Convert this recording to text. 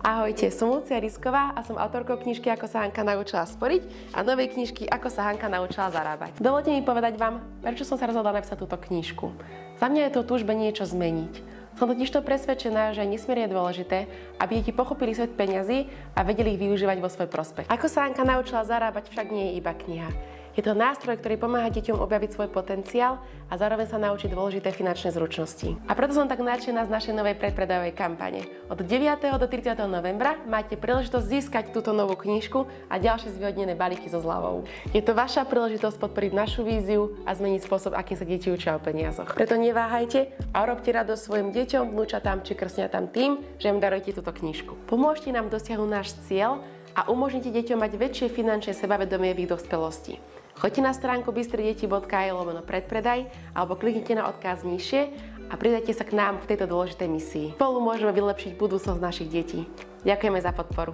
Ahojte, som Lucia Risková a som autorkou knižky Ako sa Hanka naučila sporiť a novej knižky Ako sa Hanka naučila zarábať. Dovolte mi povedať vám, prečo som sa rozhodla napísať túto knižku. Za mňa je to túžba niečo zmeniť. Som totižto presvedčená, že je nesmierne dôležité, aby deti pochopili svet peňazí a vedeli ich využívať vo svoj prospech. Ako sa Hanka naučila zarábať však nie je iba kniha. Je to nástroj, ktorý pomáha deťom objaviť svoj potenciál a zároveň sa naučiť dôležité finančné zručnosti. A preto som tak nadšená z našej novej predpredajovej kampane. Od 9. do 30. novembra máte príležitosť získať túto novú knižku a ďalšie zvýhodnené balíky so zľavou. Je to vaša príležitosť podporiť našu víziu a zmeniť spôsob, akým sa deti učia o peniazoch. Preto neváhajte a urobte radosť svojim deťom, vnúčatám či krsňatám tým, že im darujete túto knižku. Pomôžte nám dosiahnuť náš cieľ a umožnite deťom mať väčšie finančné sebavedomie v ich dospelosti. Choďte na stránku bystredeti.io/predpredaj alebo kliknite na odkaz nižšie a pridajte sa k nám v tejto dôležitej misii. Spolu môžeme vylepšiť budúcnosť našich detí. Ďakujeme za podporu.